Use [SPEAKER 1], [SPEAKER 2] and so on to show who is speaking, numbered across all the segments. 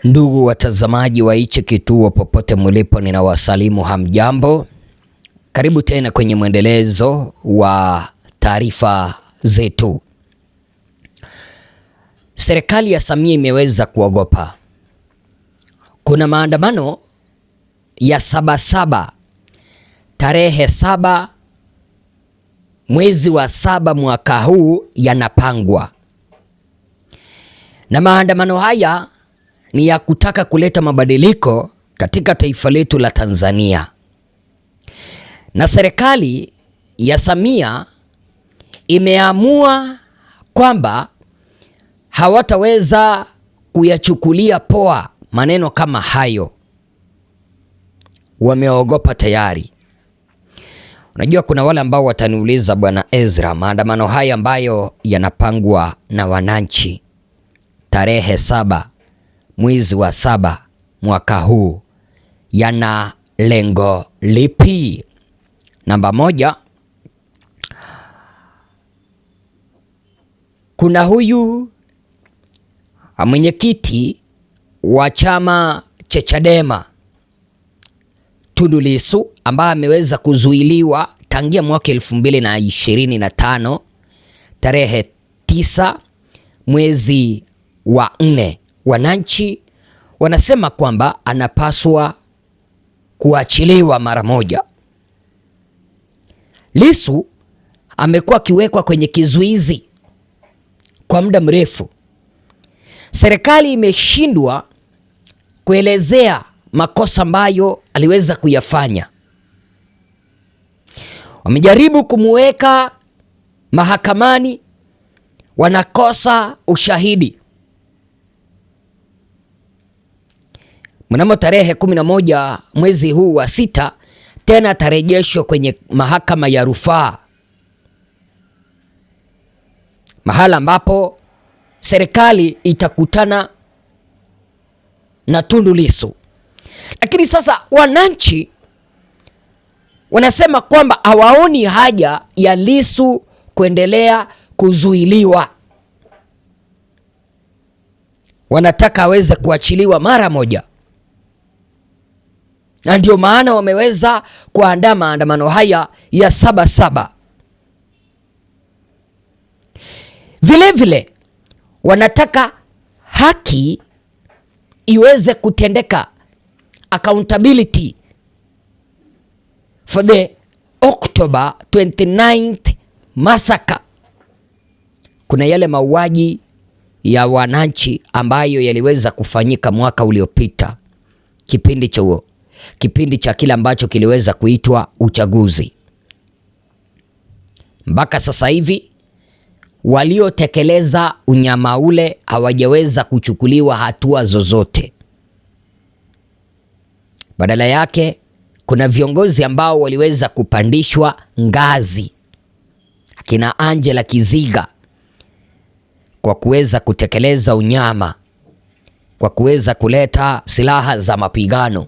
[SPEAKER 1] Ndugu watazamaji wa hichi kituo popote mlipo, ninawasalimu hamjambo. Karibu tena kwenye mwendelezo wa taarifa zetu. Serikali ya Samia imeweza kuogopa. Kuna maandamano ya Sabasaba tarehe 7 mwezi wa 7 mwaka huu yanapangwa, na maandamano haya ni ya kutaka kuleta mabadiliko katika taifa letu la Tanzania. Na serikali ya Samia imeamua kwamba hawataweza kuyachukulia poa maneno kama hayo. Wameogopa tayari. Unajua, kuna wale ambao wataniuliza, Bwana Ezra, maandamano haya ambayo yanapangwa na wananchi tarehe 7 mwezi wa 7 mwaka huu yana lengo lipi? Namba moja, kuna huyu mwenyekiti wa chama cha Chadema Tundu Lissu ambaye ameweza kuzuiliwa tangia mwaka 2025 tarehe 9 mwezi wa 4. Wananchi wanasema kwamba anapaswa kuachiliwa mara moja. Lissu amekuwa akiwekwa kwenye kizuizi kwa muda mrefu. Serikali imeshindwa kuelezea makosa ambayo aliweza kuyafanya. Wamejaribu kumuweka mahakamani, wanakosa ushahidi. Mnamo tarehe 11 mwezi huu wa 6 tena atarejeshwa kwenye mahakama ya rufaa, mahala ambapo serikali itakutana na Tundu Lissu. Lakini sasa wananchi wanasema kwamba hawaoni haja ya Lissu kuendelea kuzuiliwa. Wanataka aweze kuachiliwa mara moja. Na ndio maana wameweza kuandaa maandamano haya ya Sabasaba. Vilevile wanataka haki iweze kutendeka, accountability for the October 29th massacre. Kuna yale mauaji ya wananchi ambayo yaliweza kufanyika mwaka uliopita, kipindi cha kile ambacho kiliweza kuitwa uchaguzi. Mpaka sasa hivi waliotekeleza unyama ule hawajaweza kuchukuliwa hatua zozote. Badala yake kuna viongozi ambao waliweza kupandishwa ngazi, akina Angela Kiziga, kwa kuweza kutekeleza unyama, kwa kuweza kuleta silaha za mapigano.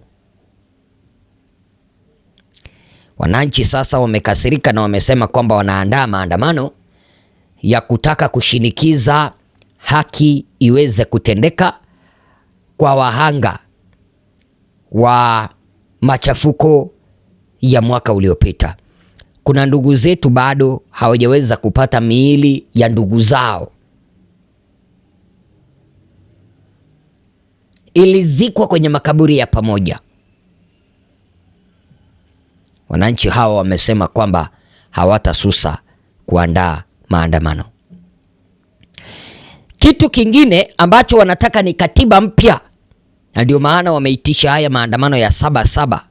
[SPEAKER 1] Wananchi sasa wamekasirika na wamesema kwamba wanaandaa maandamano ya kutaka kushinikiza haki iweze kutendeka kwa wahanga wa machafuko ya mwaka uliopita. Kuna ndugu zetu bado hawajaweza kupata miili ya ndugu zao. Ilizikwa kwenye makaburi ya pamoja. Wananchi hawa wamesema kwamba hawatasusa kuandaa maandamano. Kitu kingine ambacho wanataka ni katiba mpya, na ndio maana wameitisha haya maandamano ya Sabasaba.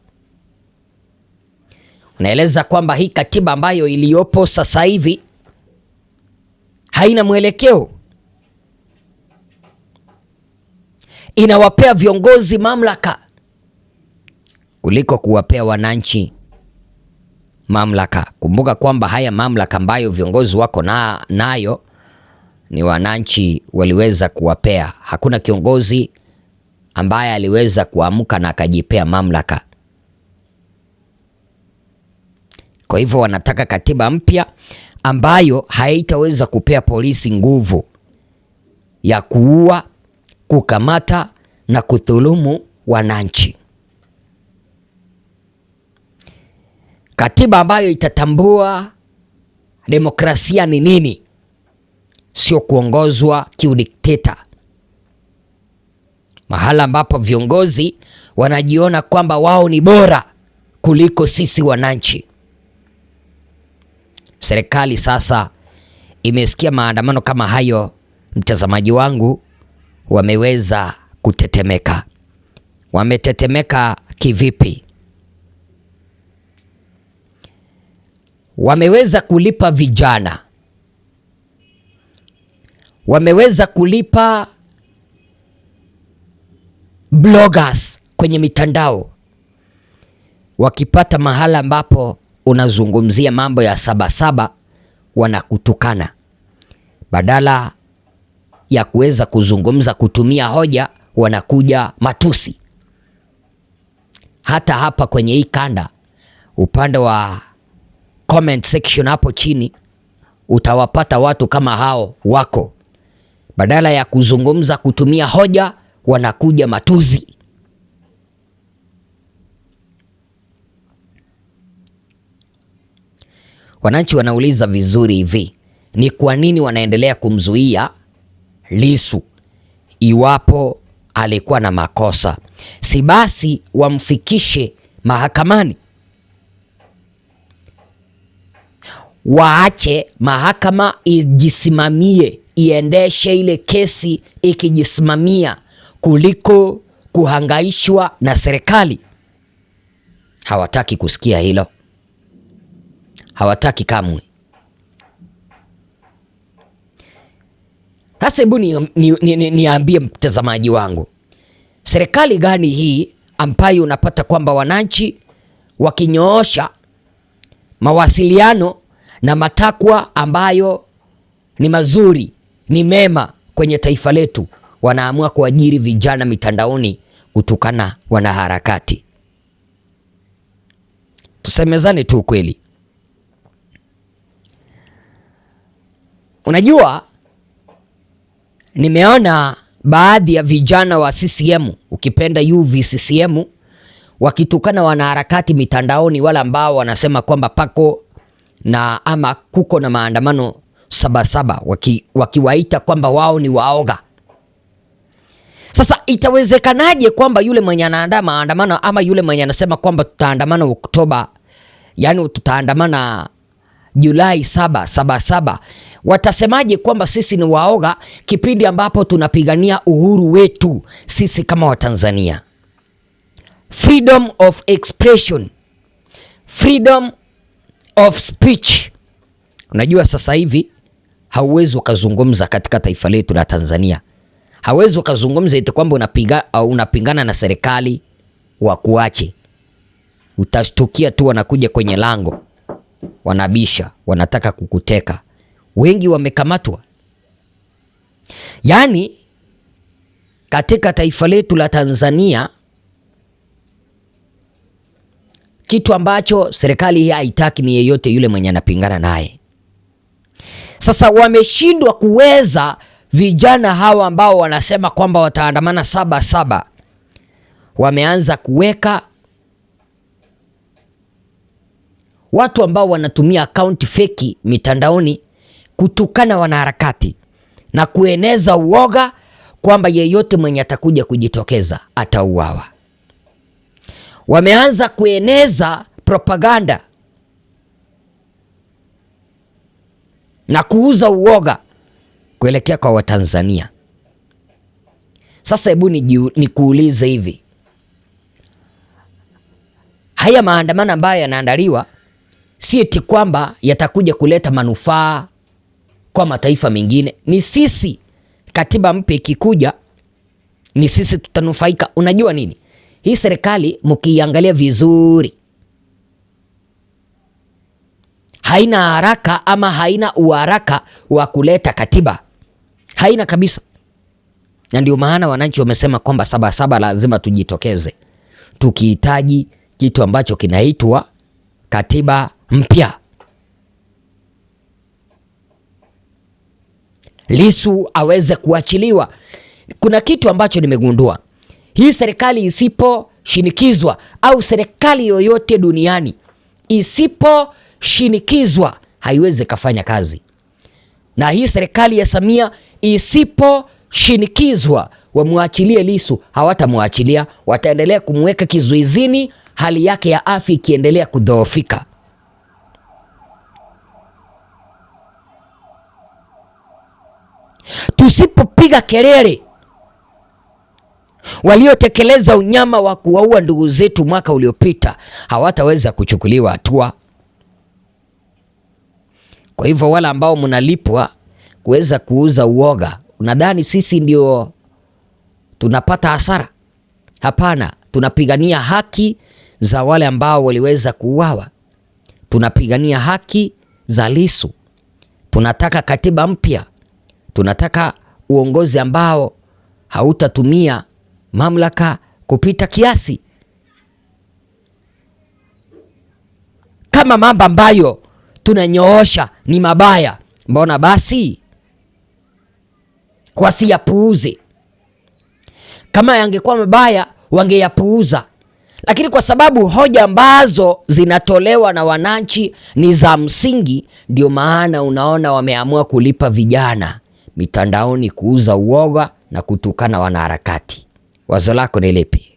[SPEAKER 1] Unaeleza kwamba hii katiba ambayo iliyopo sasa hivi haina mwelekeo, inawapea viongozi mamlaka kuliko kuwapea wananchi mamlaka. Kumbuka kwamba haya mamlaka ambayo viongozi wako nayo ni wananchi waliweza kuwapea. Hakuna kiongozi ambaye aliweza kuamka na akajipea mamlaka. Kwa hivyo wanataka katiba mpya ambayo haitaweza kupea polisi nguvu ya kuua, kukamata na kudhulumu wananchi. Katiba ambayo itatambua demokrasia ni nini, sio kuongozwa kiudikteta, mahala ambapo viongozi wanajiona kwamba wao ni bora kuliko sisi wananchi. Serikali sasa imesikia maandamano kama hayo, mtazamaji wangu, wameweza kutetemeka. Wametetemeka kivipi? Wameweza kulipa vijana, wameweza kulipa bloggers kwenye mitandao, wakipata mahala ambapo unazungumzia mambo ya Sabasaba wanakutukana. Badala ya kuweza kuzungumza kutumia hoja, wanakuja matusi. Hata hapa kwenye hii kanda, upande wa comment section hapo chini, utawapata watu kama hao wako. Badala ya kuzungumza kutumia hoja, wanakuja matusi. Wananchi wanauliza vizuri hivi, ni kwa nini wanaendelea kumzuia Lissu iwapo alikuwa na makosa? Si basi wamfikishe mahakamani, waache mahakama ijisimamie, iendeshe ile kesi ikijisimamia, kuliko kuhangaishwa na serikali. Hawataki kusikia hilo, hawataki kamwe. Sasa hebu niambie mtazamaji wangu, serikali gani hii ambayo unapata kwamba wananchi wakinyoosha mawasiliano na matakwa ambayo ni mazuri, ni mema kwenye taifa letu, wanaamua kuajiri vijana mitandaoni kutukana wanaharakati? Tusemezane tu kweli. Unajua, nimeona baadhi ya vijana wa CCM, ukipenda UVCCM, wakitukana wanaharakati mitandaoni, wala ambao wanasema kwamba pako na ama kuko na maandamano Sabasaba, wakiwaita kwamba wao ni waoga. Sasa itawezekanaje kwamba yule mwenye anaandaa maandamano ama yule mwenye anasema kwamba tutaandamana Oktoba, yani tutaandamana Julai 7, Sabasaba, watasemaje kwamba sisi ni waoga kipindi ambapo tunapigania uhuru wetu sisi kama Watanzania? Freedom of expression, freedom of speech. Unajua sasa hivi hauwezi ukazungumza katika taifa letu la Tanzania, hauwezi ukazungumza eti kwamba unapingana na serikali wakuache. Utashtukia tu wanakuja kwenye lango, wanabisha, wanataka kukuteka. Wengi wamekamatwa. Yaani katika taifa letu la Tanzania, kitu ambacho serikali hii haitaki ni yeyote yule mwenye anapingana naye. Sasa wameshindwa kuweza, vijana hawa ambao wanasema kwamba wataandamana Sabasaba, wameanza kuweka watu ambao wanatumia akaunti feki mitandaoni kutukana wanaharakati na kueneza uoga kwamba yeyote mwenye atakuja kujitokeza atauawa. Wameanza kueneza propaganda na kuuza uoga kuelekea kwa Watanzania. Sasa hebu nikuulize hivi, haya maandamano ambayo yanaandaliwa si eti kwamba yatakuja kuleta manufaa kwa mataifa mengine? Ni sisi, katiba mpya ikikuja, ni sisi tutanufaika. Unajua nini? Hii serikali mkiangalia vizuri, haina haraka ama haina uharaka wa kuleta katiba, haina kabisa. Na ndio maana wananchi wamesema kwamba Sabasaba lazima tujitokeze tukihitaji kitu ambacho kinaitwa katiba mpya. Lissu aweze kuachiliwa. Kuna kitu ambacho nimegundua, Hii serikali isiposhinikizwa, au serikali yoyote duniani isiposhinikizwa, haiwezi kafanya kazi. Na hii serikali ya Samia isiposhinikizwa wamwachilie Lissu, hawatamwachilia, wataendelea kumweka kizuizini, hali yake ya afya ikiendelea kudhoofika. Tusipopiga kelele, waliotekeleza unyama wa kuwaua ndugu zetu mwaka uliopita hawataweza kuchukuliwa hatua. Kwa hivyo wala ambao mnalipwa kuweza kuuza uoga, unadhani sisi ndio tunapata hasara? Hapana, tunapigania haki za wale ambao waliweza kuuawa. Tunapigania haki za Lissu. Tunataka katiba mpya. Tunataka uongozi ambao hautatumia mamlaka kupita kiasi. Kama mambo ambayo tunanyoosha ni mabaya, mbona basi wasiyapuuze? Kama yangekuwa mabaya wangeyapuuza, lakini kwa sababu hoja ambazo zinatolewa na wananchi ni za msingi, ndio maana unaona wameamua kulipa vijana mitandaoni kuuza uoga na kutukana wanaharakati. Wazo lako ni lipi?